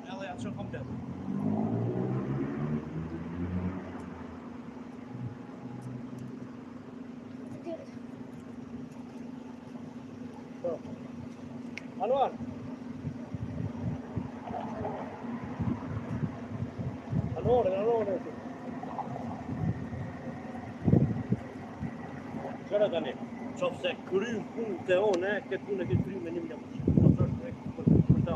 Ela é a sua competência. Anwar. Anwar. Şöyle tane. Çok se krym punte one, këtë punë këtë krymë në një minutë. Do të thotë për ta.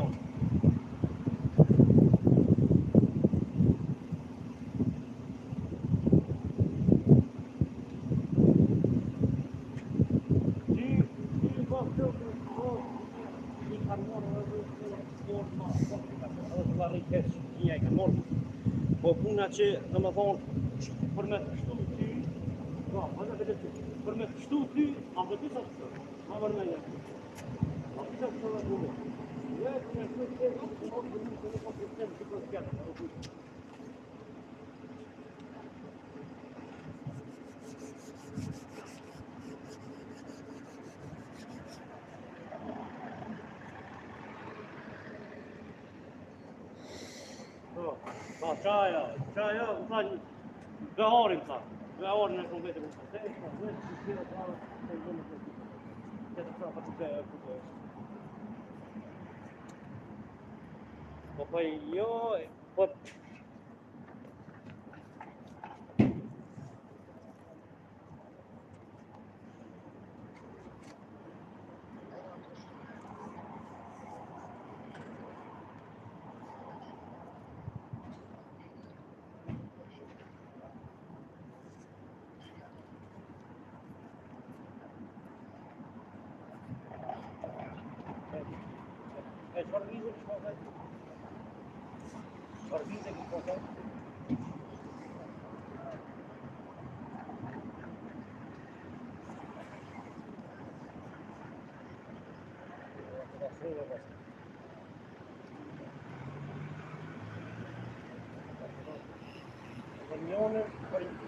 Po puna që do më thonë për me të kështu ty, për me të kështu ty, a do të sa kështu? Ma vërmenja. A të sa kështu dhe të ja, për me kështu të qaja, më thani, gaharim ta. Gaharim e kom vetëm të të po pa jo, po çfarë vizë që po thënë? Çfarë vizë që po thënë?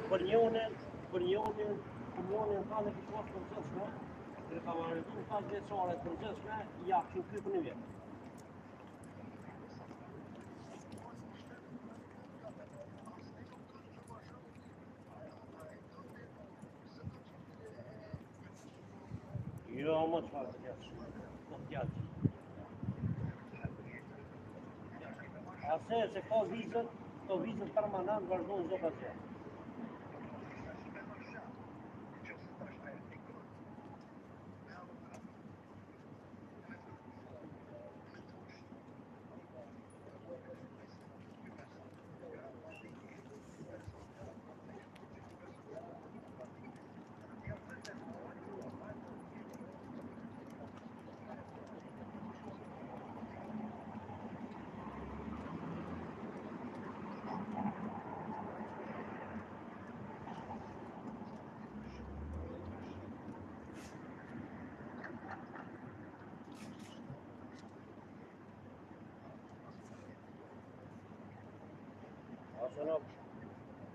Për njënën tane që shkosh përgjithshme, dhe ka marrëtu në fazë vjeçare përgjithshme, ja kështu ky për një vjet. Jo, më çfarë të jesh. Po t'jaç. Ase se ka vizët permanent vazhdojnë çdo pastaj.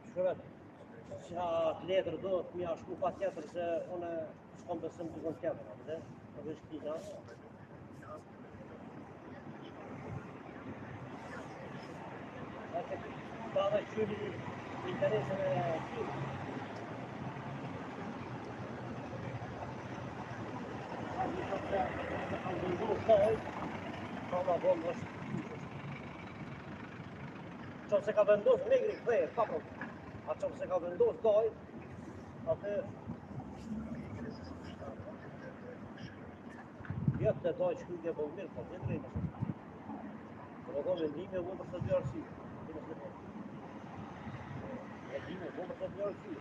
Shkëvet, që atë letër do të mja shku pa tjetër se une s'kom besim të kënë tjetër, apëte? Në vesh këtina. Ta dhe qyri interesën e qyri. A një të të kanë vëndu shtoj, ka ma vonë është qëmë se ka vendos negri këthejë, ka problem. A qëmë se ka vendos daj, atë jetë të daj që kujtje bëllë mirë, po të drejnë është. Në do vendime vëmë për të dy arsye. Vendime vëmë për të dy arsye.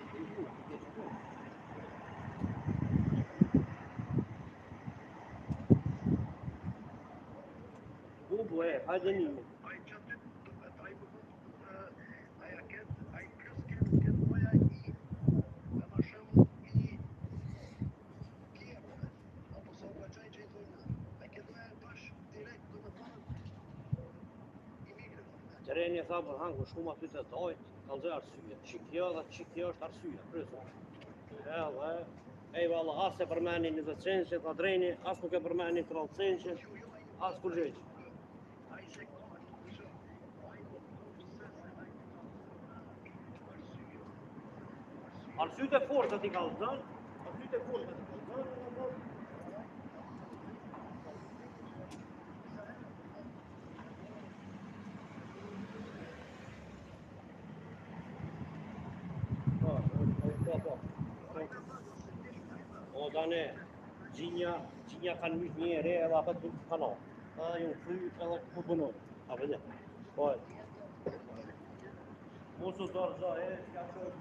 Bubu hajde njëmi. Treeniä saapun hankus hummat tytöt oit, kalse arsyja. Chikiosta arsyja, prösa. Ja, ei valla hasse per määnin niitä tsense, ta treeni, askuke per määnin tral tsense, asku žeđi. Arsyte forza ti kalzan, arsyte forza ti kalzan. Odane, Jinja kan mycket mer, det är varför du kan ha. Yung fly eller kubuno. Ja, vet du. Oj. Måste ta så här, jag kör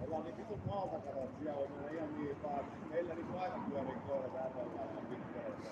Ollaan niin vitun maalta katot, siellä on ihan niin vaan. Meillä niin aika pyörii kohdalla täällä ja pitkällä.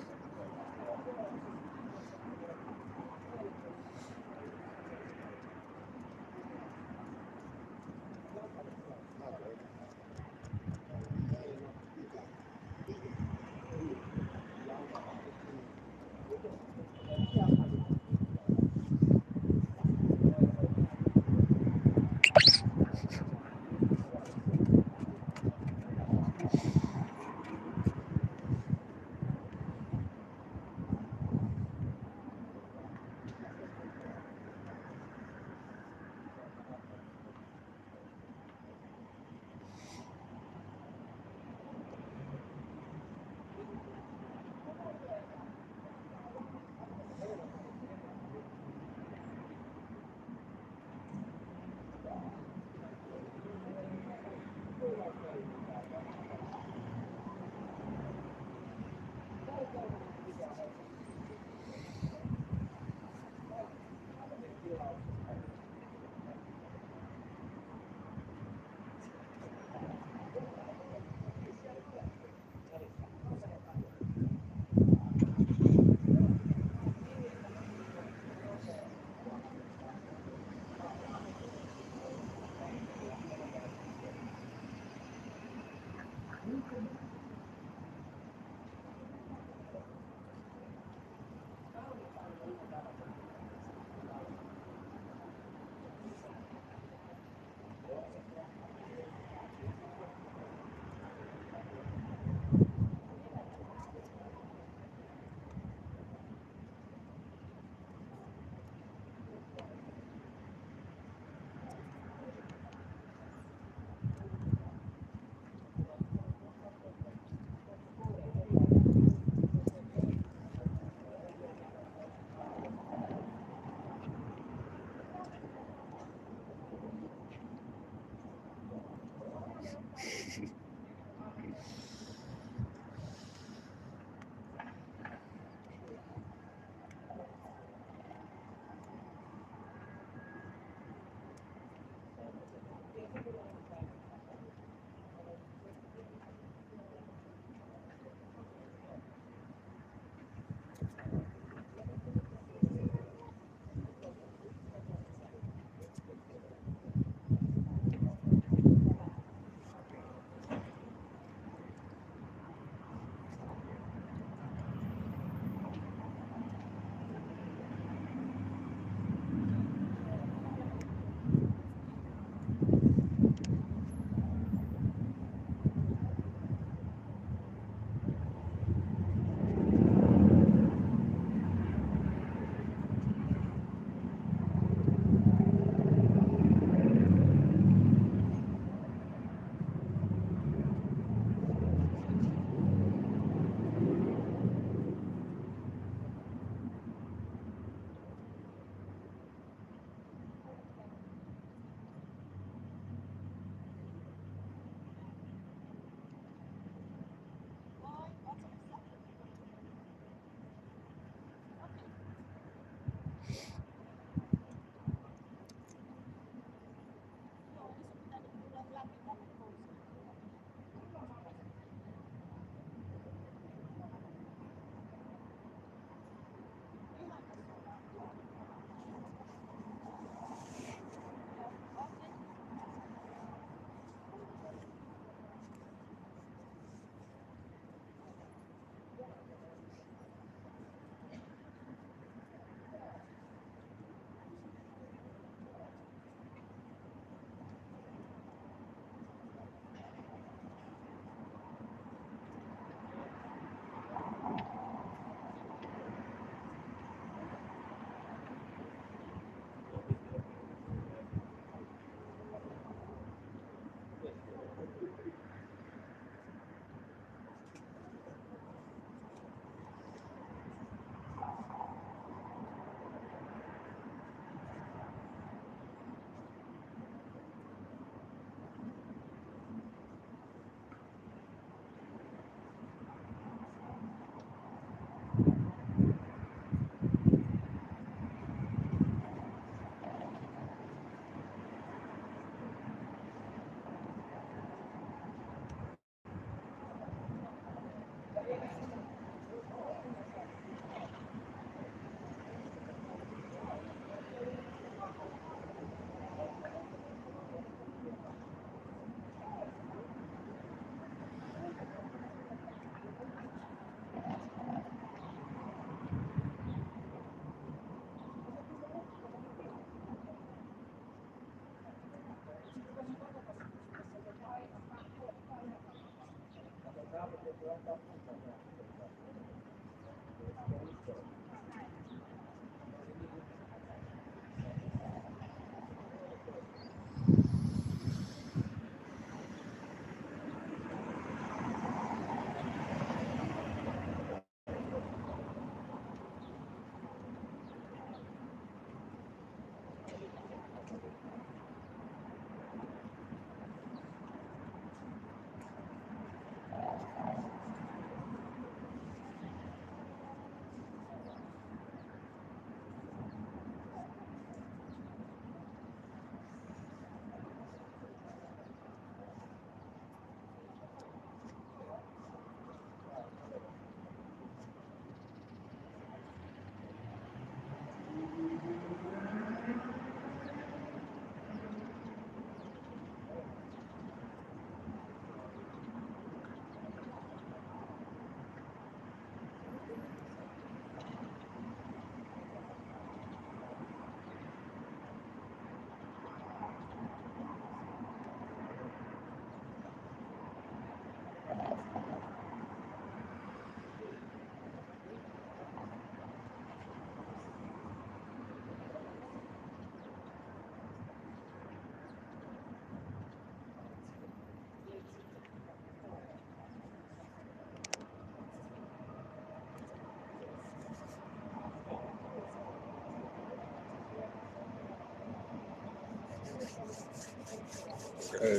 Okay,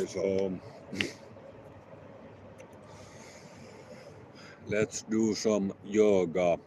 so let's do some yoga.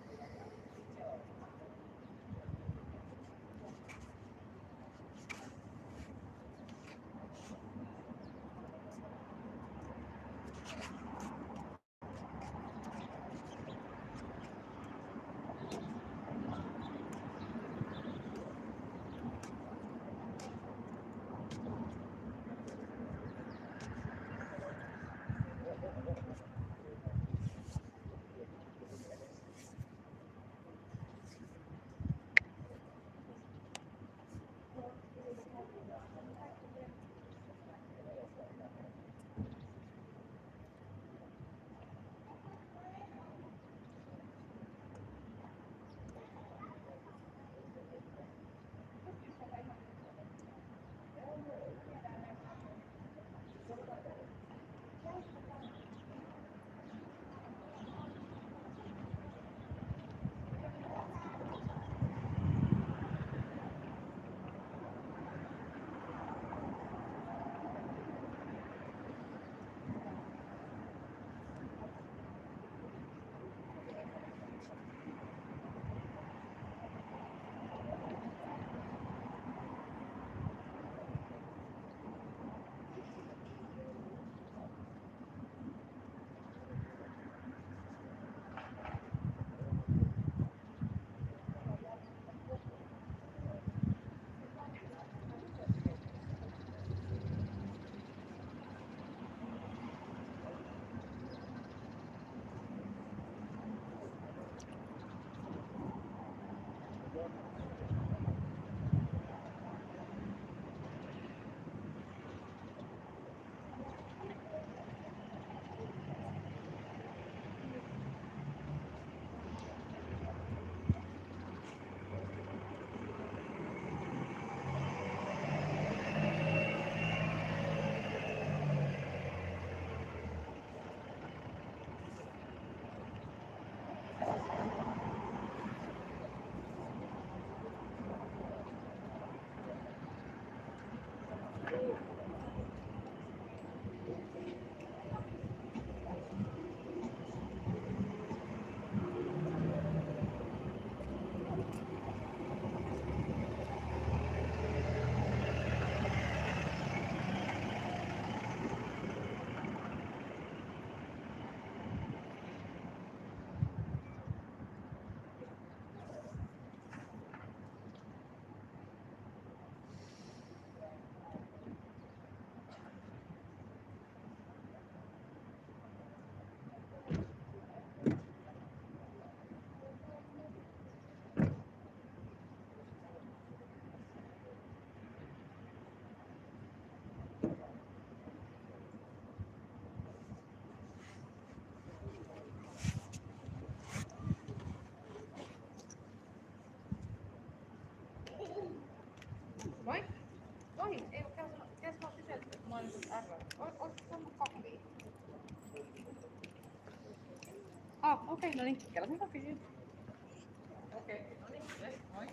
Okei, no niin, kello sopii. Okei, no niin, yes, moi.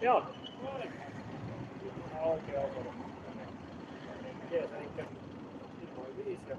Joo. Okei. jees, eli 5 ja